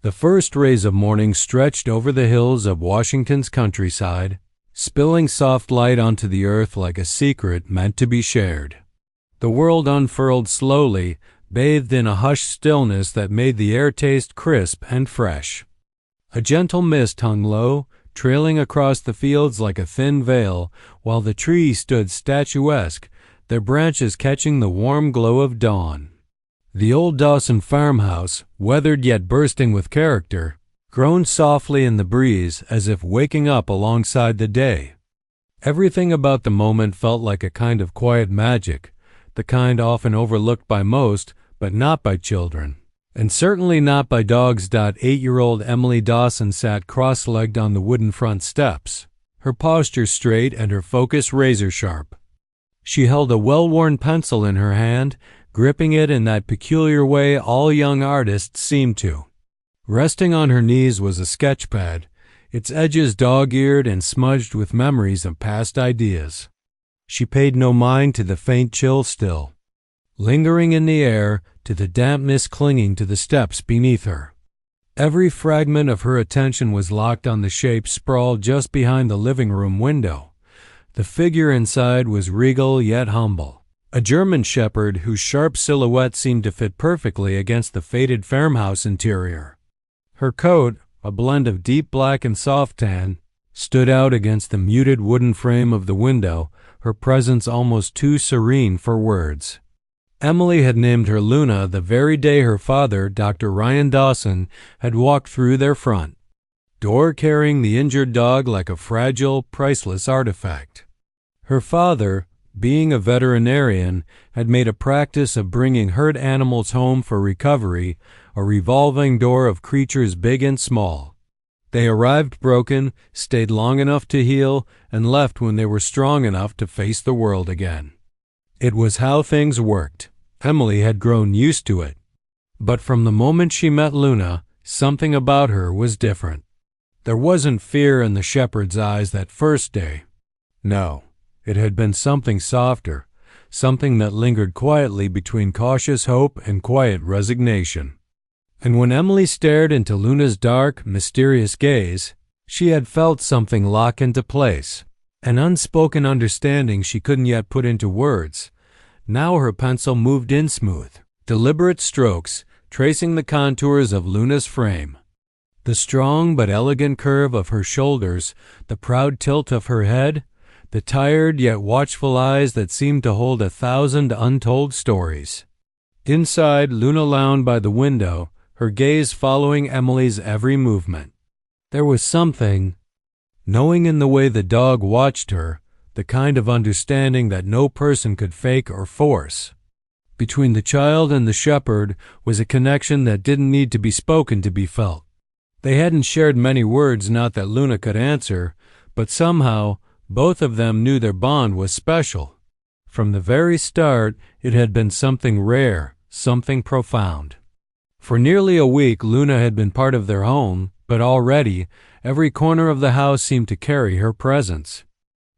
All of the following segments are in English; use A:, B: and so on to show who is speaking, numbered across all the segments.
A: The first rays of morning stretched over the hills of Washington's countryside, spilling soft light onto the earth like a secret meant to be shared. The world unfurled slowly, bathed in a hushed stillness that made the air taste crisp and fresh. A gentle mist hung low, trailing across the fields like a thin veil, while the trees stood statuesque, their branches catching the warm glow of dawn. The old Dawson farmhouse, weathered yet bursting with character, groaned softly in the breeze as if waking up alongside the day. Everything about the moment felt like a kind of quiet magic, the kind often overlooked by most, but not by children, and certainly not by dogs. 8-year-old Emily Dawson sat cross-legged on the wooden front steps, her posture straight and her focus razor-sharp. She held a well-worn pencil in her hand, gripping it in that peculiar way all young artists seem to. Resting on her knees was a sketchpad, its edges dog-eared and smudged with memories of past ideas. She paid no mind to the faint chill still, lingering in the air, to the damp mist clinging to the steps beneath her. Every fragment of her attention was locked on the shape sprawled just behind the living room window. The figure inside was regal yet humble, a German shepherd whose sharp silhouette seemed to fit perfectly against the faded farmhouse interior. Her coat, a blend of deep black and soft tan, stood out against the muted wooden frame of the window, her presence almost too serene for words. Emily had named her Luna the very day her father, Dr. Ryan Dawson, had walked through their front door carrying the injured dog like a fragile, priceless artifact. Her father, being a veterinarian, had made a practice of bringing hurt animals home for recovery, a revolving door of creatures big and small. They arrived broken, stayed long enough to heal, and left when they were strong enough to face the world again. It was how things worked. Emily had grown used to it. But from the moment she met Luna, something about her was different. There wasn't fear in the shepherd's eyes that first day. No, it had been something softer, something that lingered quietly between cautious hope and quiet resignation. And when Emily stared into Luna's dark, mysterious gaze, she had felt something lock into place, an unspoken understanding she couldn't yet put into words. Now her pencil moved in smooth, deliberate strokes, tracing the contours of Luna's frame. The strong but elegant curve of her shoulders, the proud tilt of her head, the tired yet watchful eyes that seemed to hold 1,000 untold stories. Inside, Luna lounged by the window, her gaze following Emily's every movement. There was something, knowing in the way the dog watched her, the kind of understanding that no person could fake or force. Between the child and the shepherd was a connection that didn't need to be spoken to be felt. They hadn't shared many words, not that Luna could answer, but somehow both of them knew their bond was special. From the very start, it had been something rare, something profound. For nearly a week, Luna had been part of their home, but already every corner of the house seemed to carry her presence.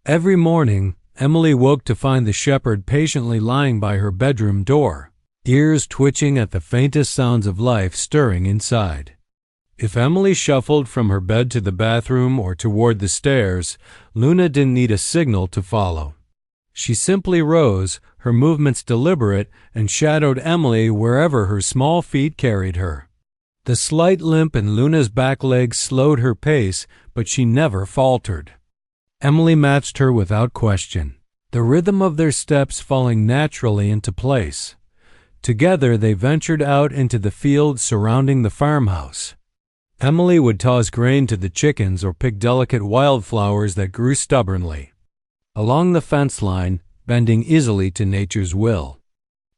A: Every morning, Emily woke to find the shepherd patiently lying by her bedroom door, ears twitching at the faintest sounds of life stirring inside. If Emily shuffled from her bed to the bathroom or toward the stairs, Luna didn't need a signal to follow. She simply rose, her movements deliberate, and shadowed Emily wherever her small feet carried her. The slight limp in Luna's back legs slowed her pace, but she never faltered. Emily matched her without question, the rhythm of their steps falling naturally into place. Together they ventured out into the fields surrounding the farmhouse. Emily would toss grain to the chickens or pick delicate wildflowers that grew stubbornly along the fence line, bending easily to nature's will.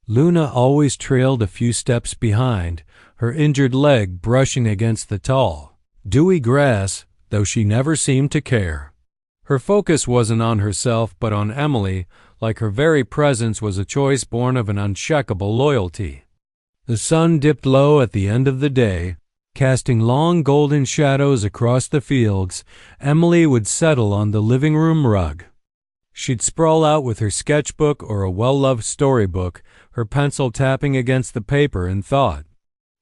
A: Luna always trailed a few steps behind, her injured leg brushing against the tall, dewy grass, though she never seemed to care. Her focus wasn't on herself but on Emily, like her very presence was a choice born of an unshakable loyalty. The sun dipped low at the end of the day, casting long golden shadows across the fields. Emily would settle on the living room rug. She'd sprawl out with her sketchbook or a well-loved storybook, her pencil tapping against the paper in thought.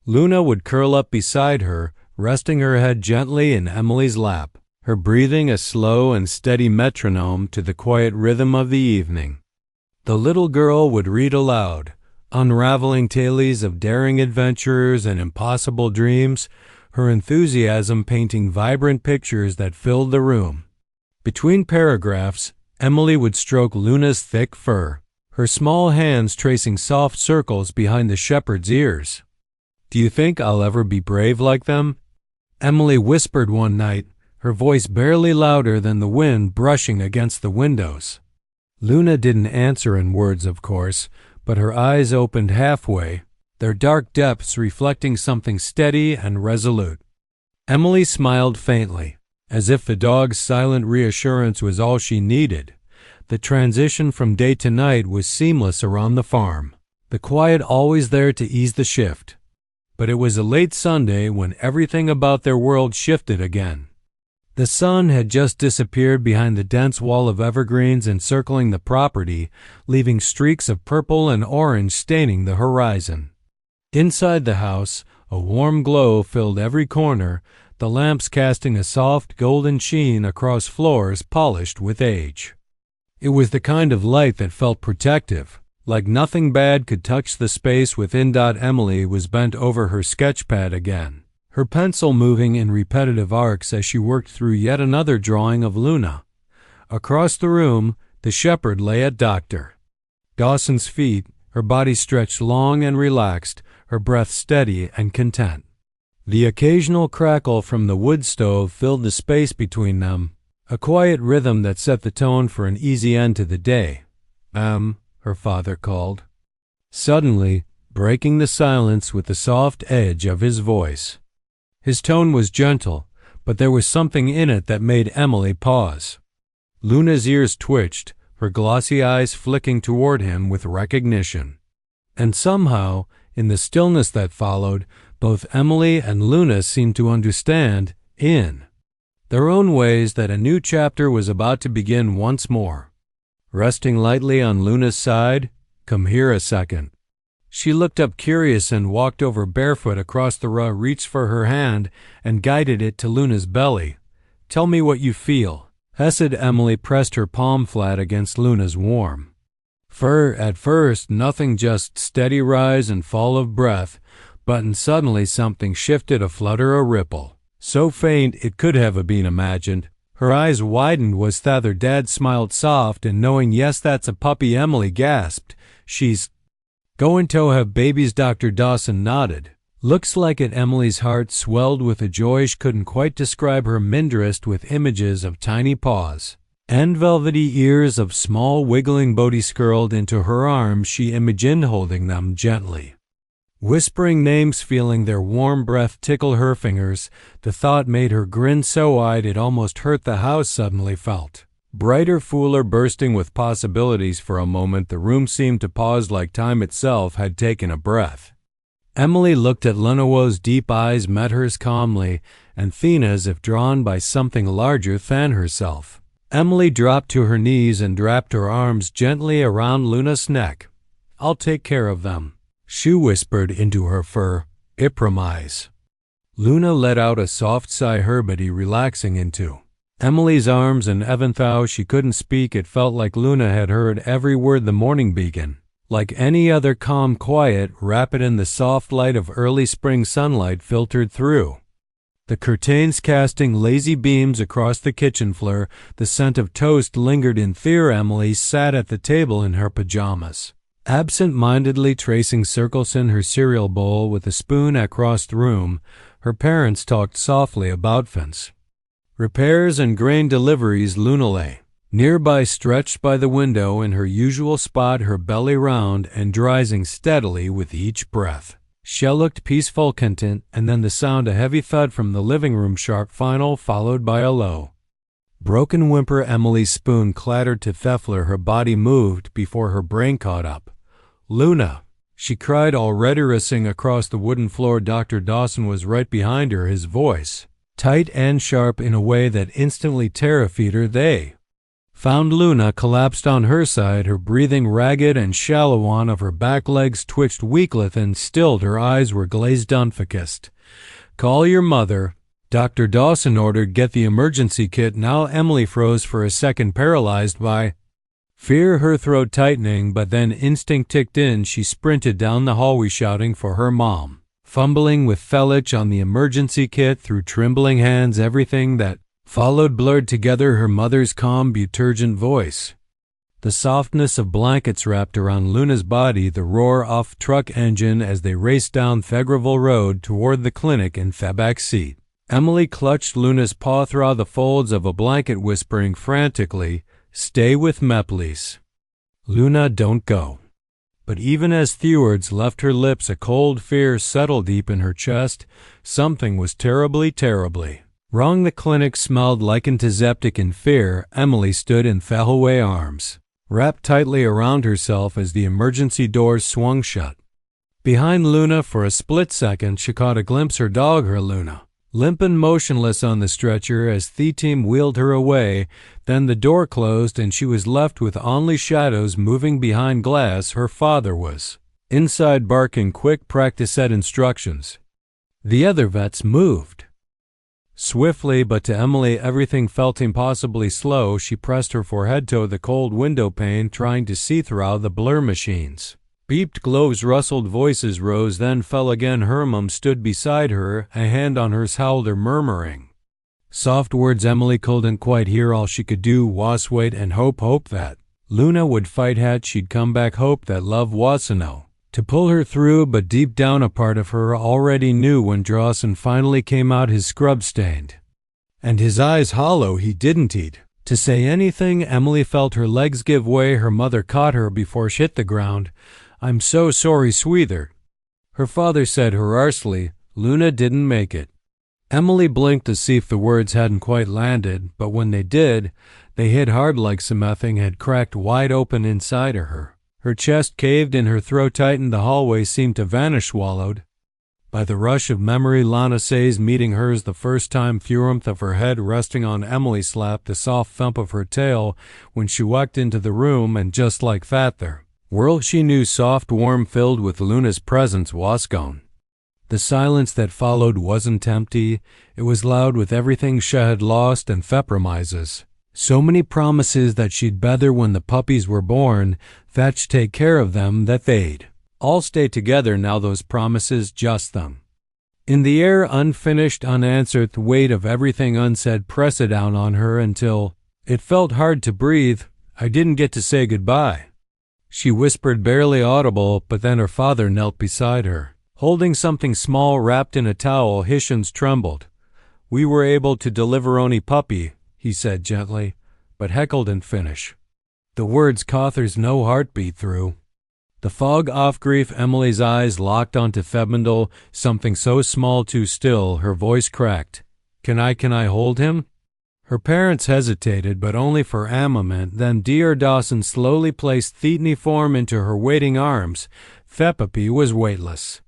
A: Luna would curl up beside her, resting her head gently in Emily's lap, her breathing a slow and steady metronome to the quiet rhythm of the evening. The little girl would read aloud, unraveling tales of daring adventurers and impossible dreams, her enthusiasm painting vibrant pictures that filled the room. Between paragraphs, Emily would stroke Luna's thick fur, her small hands tracing soft circles behind the shepherd's ears. "Do you think I'll ever be brave like them?" Emily whispered one night, her voice barely louder than the wind brushing against the windows. Luna didn't answer in words, of course, but her eyes opened halfway, their dark depths reflecting something steady and resolute. Emily smiled faintly, as if the dog's silent reassurance was all she needed. The transition from day to night was seamless around the farm, the quiet always there to ease the shift. But it was a late Sunday when everything about their world shifted again. The sun had just disappeared behind the dense wall of evergreens encircling the property, leaving streaks of purple and orange staining the horizon. Inside the house, a warm glow filled every corner, the lamps casting a soft golden sheen across floors polished with age. It was the kind of light that felt protective, like nothing bad could touch the space within. Emily was bent over her sketchpad again, her pencil moving in repetitive arcs as she worked through yet another drawing of Luna. Across the room, the shepherd lay at Dr. Dawson's feet, her body stretched long and relaxed, her breath steady and content. The occasional crackle from the wood stove filled the space between them, a quiet rhythm that set the tone for an easy end to the day. Her father called, suddenly breaking the silence with the soft edge of his voice. His tone was gentle, but there was something in it that made Emily pause. Luna's ears twitched, her glossy eyes flicking toward him with recognition. And somehow, in the stillness that followed, both Emily and Luna seemed to understand, in their own ways, that a new chapter was about to begin once more. Resting lightly on Luna's side, "Come here a second." She looked up curious and walked over barefoot across the row, reached for her hand and guided it to Luna's belly. "Tell me what you feel." Hesed Emily pressed her palm flat against Luna's warm fur. At first, nothing, just steady rise and fall of breath, but suddenly something shifted, a flutter, a ripple, so faint it could have been imagined. Her eyes widened. "Was that?" Her dad smiled soft and knowing. "Yes, that's a puppy," Emily gasped. "She's going to have babies." Dr. Dawson nodded. "Looks like it." Emily's heart swelled with a joy she couldn't quite describe, her mind with images of tiny paws and velvety ears of small wiggling bodies curled into her arms. She imagined holding them gently, whispering names, feeling their warm breath tickle her fingers. The thought made her grin so wide it almost hurt. The house suddenly felt brighter, fuller, bursting with possibilities. For a moment the room seemed to pause, like time itself had taken a breath. Emily looked at Luna's deep eyes, met hers calmly, and Thena, as if drawn by something larger than herself. Emily dropped to her knees and wrapped her arms gently around Luna's neck. "I'll take care of them," she whispered into her fur. "I promise." Luna let out a soft sigh, her body relaxing into Emily's arms, and even though she couldn't speak, it felt like Luna had heard every word. The morning began like any other, calm, quiet, rapid, and the soft light of early spring sunlight filtered through the curtains, casting lazy beams across the kitchen floor. The scent of toast lingered in the air. Emily sat at the table in her pajamas, absent-mindedly tracing circles in her cereal bowl with a spoon. Across the room, her parents talked softly about fence repairs and grain deliveries. Luna lay nearby, stretched by the window in her usual spot, her belly round and rising steadily with each breath. She looked peaceful, content, and then the sound, a heavy thud from the living room, sharp, final, followed by a low, broken whimper. Emily's spoon clattered to the floor. Her body moved before her brain caught up. "Luna!" she cried, already racing across the wooden floor. Dr. Dawson was right behind her, his voice tight and sharp in a way that instantly terrified her. "They Found Luna collapsed on her side, her breathing ragged and shallow. One of her back legs twitched weakly and stilled, her eyes were glazed unfocused. "Call your mother," Dr. Dawson ordered. "Get the emergency kit now." Emily froze for a second, paralyzed by fear, her throat tightening, but then instinct kicked in. She sprinted down the hallway shouting for her mom, fumbling with fellage on the emergency kit through trembling hands. Everything that followed blurred together: her mother's calm, buturgent voice, the softness of blankets wrapped around Luna's body, the roar off truck engine as they raced down Thegraville Road toward the clinic in the back seat. Emily clutched Luna's paw through the folds of a blanket, whispering frantically, "Stay with me, please. Luna, don't go." But even as the words left her lips, a cold fear settled deep in her chest. Something was terribly wrong. The clinic smelled like antiseptic. In fear, Emily stood in Thelaway's arms, wrapped tightly around herself as the emergency doors swung shut. Behind Luna, for a split second, she caught a glimpse her dog, her Luna, limp and motionless on the stretcher as the team wheeled her away. Then the door closed and she was left with only shadows moving behind glass. Her father was inside, barking quick practice set instructions. The other vets moved swiftly, but to Emily everything felt impossibly slow. She pressed her forehead to the cold window pane, trying to see through the blur machines. Beeped gloves, rustled voices rose, then fell again. Her mom stood beside her, a hand on her shoulder, murmuring soft words Emily couldn't quite hear. All she could do was wait and hope that Luna would fight. Had she'd come back, hope that love was enough to pull her through. But deep down, a part of her already knew. When Dawson finally came out, his scrub stained and his eyes hollow, he didn't need to say anything. Emily felt her legs give way. Her mother caught her before she hit the ground. "I'm so sorry, sweetheart," her father said harshly. "Luna didn't make it." Emily blinked to see if the words hadn't quite landed, but when they did, they hit hard, like something had cracked wide open inside of her. Her chest caved in, her throat tightened. The hallway seemed to vanish, swallowed by the rush of memory. Lana Say's meeting hers the first time, the warmth of her head resting on Emily's lap, the soft thump of her tail when she walked into the room, and just like that, their world she knew, soft, warm, filled with Luna's presence, was gone. The silence that followed wasn't empty. It was loud with everything she had lost and promises. So many promises that she'd better when the puppies were born, that she'd take care of them, that they'd all stay together. Now those promises, just them in the air, unfinished, unanswered. The weight of everything unsaid pressed down on her until it felt hard to breathe. "I didn't get to say goodbye," she whispered, barely audible. But then her father knelt beside her, holding something small wrapped in a towel. His hands trembled. "We were able to deliver only puppy," he said gently, but heckled and finish. The words caught there's no heartbeat through the fog of grief. Emily's eyes locked onto Febendel, something so small, too still. Her voice cracked. Can I hold him?" Her parents hesitated, but only for a moment. Then dear Dawson slowly placed the tiny form into her waiting arms. Puppy was weightless,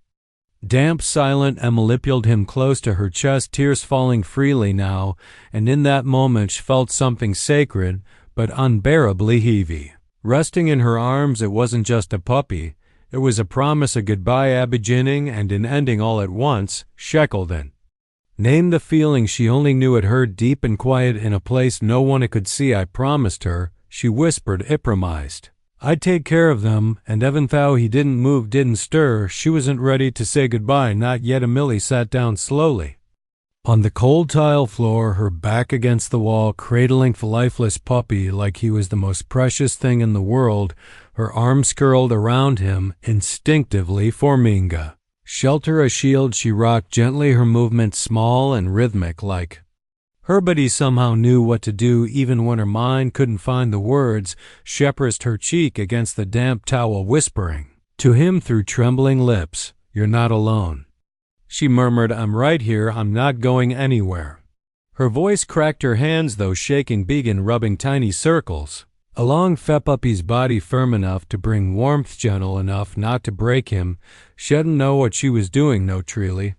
A: damp, silent. Emily pulled him close to her chest, tears falling freely now, and in that moment she felt something sacred but unbearably heavy resting in her arms. It wasn't just a puppy, it was a promise, a goodbye, a beginning and an ending all at once. Shackleton named the feeling she only knew. It heard deep and quiet in a place no one could see. "I promised her," she whispered, "I promised I'd take care of them," and even though he didn't move, didn't stir, she wasn't ready to say goodbye, not yet. Emily sat down slowly on the cold tile floor, her back against the wall, cradling the lifeless puppy like he was the most precious thing in the world, her arms curled around him, instinctively forming a shelter, a shield. She rocked gently, her movements small and rhythmic like her body somehow knew what to do, even when her mind couldn't find the words. She pressed her cheek against the damp towel, whispering to him through trembling lips, "You're not alone." She murmured, "I'm right here, I'm not going anywhere." Her voice cracked, her hands, though shaking, began rubbing tiny circles along Puppy's body, firm enough to bring warmth, gentle enough not to break him. She didn't know what she was doing, no, truly.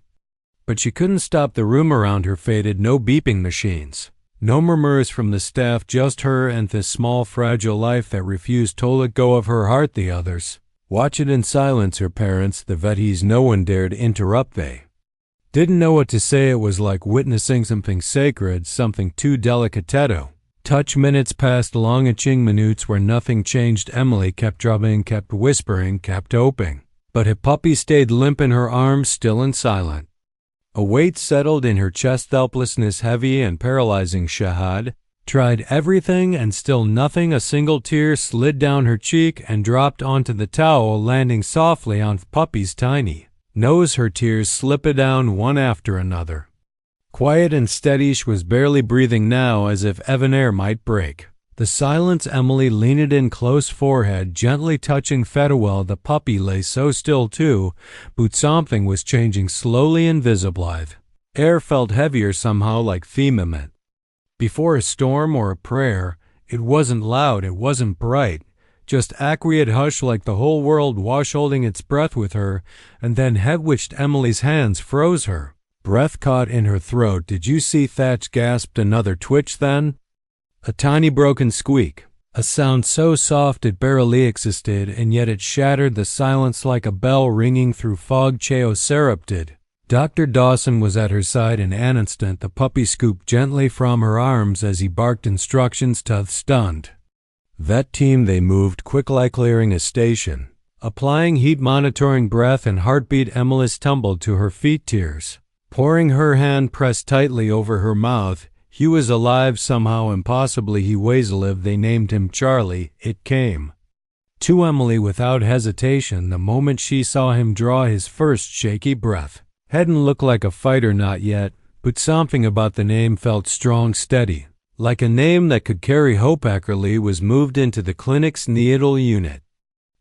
A: But she couldn't stop the room around her faded. No beeping machines, No murmurs from the staff, just her and this small fragile life that refused to let go of her heart. The others watch it in silence. Her parents, the vetties, no one dared interrupt. They didn't know what to say. It was like witnessing something sacred, something too delicate to touch. Minutes passed, long itching minutes where nothing changed. Emily kept drubbing, kept whispering, kept hoping. But her puppy stayed limp in her arms, still and silent. A weight settled in her chest, helplessness heavy and paralyzing. Shahad tried everything and still nothing. A single tear slid down her cheek and dropped onto the towel, landing softly on the puppy's tiny nose. Her tears slipped down one after another. Quiet and steady, she was barely breathing now, as if even air might break. The silence. Emily leaned in close, forehead gently touching Fetawell. The puppy lay so still too, but something was changing slowly, invisible. Air felt heavier somehow, like firmament. Before a storm or a prayer, it wasn't loud, it wasn't bright, just acquiesced hush, like the whole world was holding its breath with her. And then head which Emily's hands froze. Her breath caught in her throat. Did you see? Thatch gasped. Another twitch, then a tiny broken squeak, a sound so soft it barely existed, and yet it shattered the silence like a bell ringing through fog. Cheo serapted. Dr. Dawson was at her side in an instant. The puppy scooped gently from her arms as he barked instructions to the stunned vet team. They moved quickly, clearing a station, applying heat, monitoring breath and heartbeat. Emily tumbled to her feet, tears pouring. Her hand pressed tightly over her mouth. He was alive somehow, impossibly. He was alive. They named him Charlie. It came to Emily without hesitation the moment she saw him draw his first shaky breath. Hadn't looked like a fighter, not yet, but something about the name felt strong, steady, like a name that could carry hope. Ackerley was moved into the clinic's neonatal unit,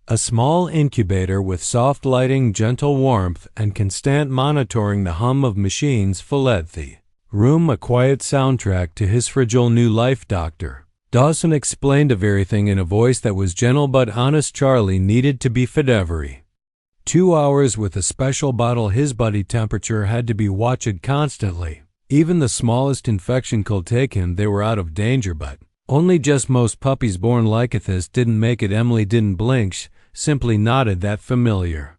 A: a small incubator with soft lighting, gentle warmth, and constant monitoring. The hum of machines filled the room, a quiet soundtrack to his fragile new life. Dr. Dawson explained everything in a voice that was gentle but honest. Charlie needed to be fed every 2 hours with a special bottle. His body temperature had to be watched constantly. Even the smallest infection could take him. They were out of danger, but only just. Most puppies born like this didn't make it. Emily didn't blink, simply nodded. That familiar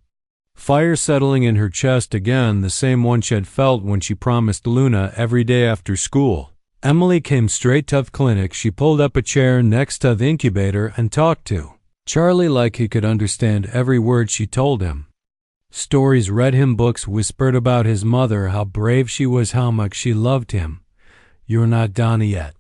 A: fire settling in her chest again, the same one she had felt when she promised Luna every day after school. Emily came straight to the clinic. She pulled up a chair next to the incubator and talked to Charlie like he could understand every word she told him. Stories, read him books, whispered about his mother, how brave she was, how much she loved him. "You're not done yet,"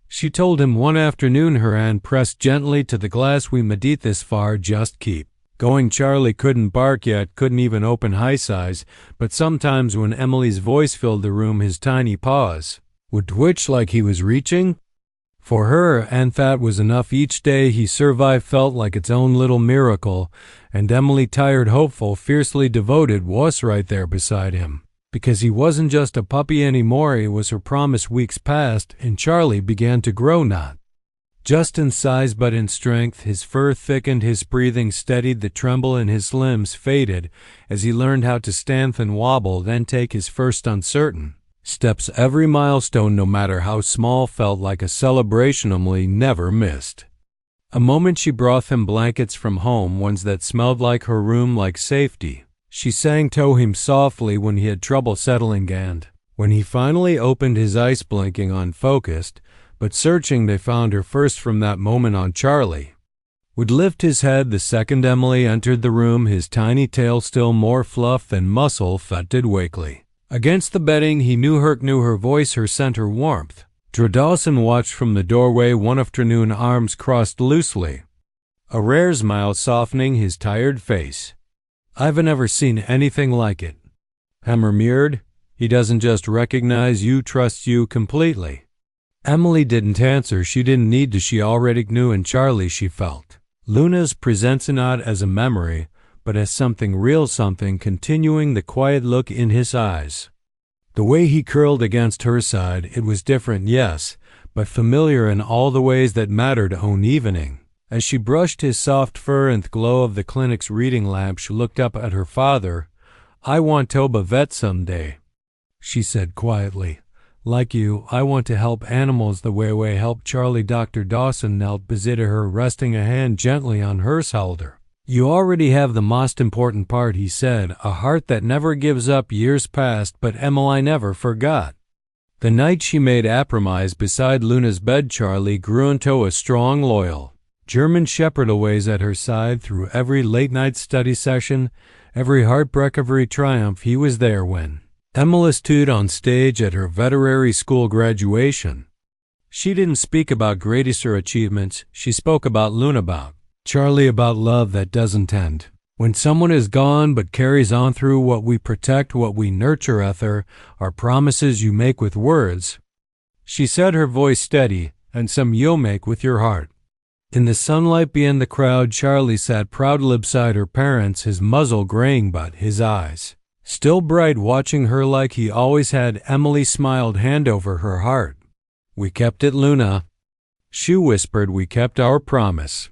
A: she told him one afternoon, her hand pressed gently to the glass. "We made it this far, just keep going." Charlie couldn't bark yet, couldn't even open his eyes, but sometimes when Emily's voice filled the room, his tiny paws would twitch like he was reaching for her, and that was enough. Each day he survived felt like its own little miracle, and Emily, tired, hopeful, fiercely devoted, was right there beside him. Because he wasn't just a puppy anymore, it was her promise. Weeks passed, and Charlie began to grow, not just in size but in strength. His fur thickened, his breathing steadied, the tremble in his limbs faded as he learned how to stand and wobble, then take his first uncertain steps. Every milestone, no matter how small, felt like a celebration Emily never missed. A moment she brought him blankets from home, ones that smelled like her room, like safety. She sang to him softly when he had trouble settling, and when he finally opened his eyes, blinking, unfocused but searching, they found her first. From that moment on, Charlie would lift his head the second Emily entered the room, his tiny tail still more fluff than muscle thudded wakely against the bedding. He knew her voice, her scent, her warmth. Dawson watched from the doorway one afternoon, arms crossed loosely, a rare smile softening his tired face. "I've never seen anything like it," Hammer mirrored. "He doesn't just recognize you, trusts you completely." Emily didn't answer. She didn't need to. She already knew. And Charlie, she felt Luna's presence not as a memory, but as something real, something continuing. The quiet look in his eyes, the way he curled against her side, it was different, yes, but familiar in all the ways that mattered. On evening, as she brushed his soft fur in the glow of the clinic's reading lamp, she looked up at her father. "I want to be a vet someday," she said quietly. Like you, I want to help animals the way we help Charlie. Dr. Dawson knelt beside her, resting a hand gently on her shoulder. You already have the most important part, he said, a heart that never gives up. Years passed, but Emily never forgot. The night she made compromise beside Luna's bed, Charlie grew into a strong, loyal German shepherd, always at her side through every late-night study session, every heartbreak, every triumph. He was there when Emily stood on stage at her veterinary school graduation. She didn't speak about greatest or achievements. She spoke about Luna, about Charlie, about love that doesn't end when someone is gone but carries on through what we protect, what we nurture. Ether are promises you make with words, she said, her voice steady, and some you'll make with your heart. In the sunlight beyond the crowd, Charlie sat proudly beside her parents, his muzzle graying but his eyes still bright, watching her like he always had. Emily smiled, hand over her heart. We kept it, Luna, she whispered. We kept our promise.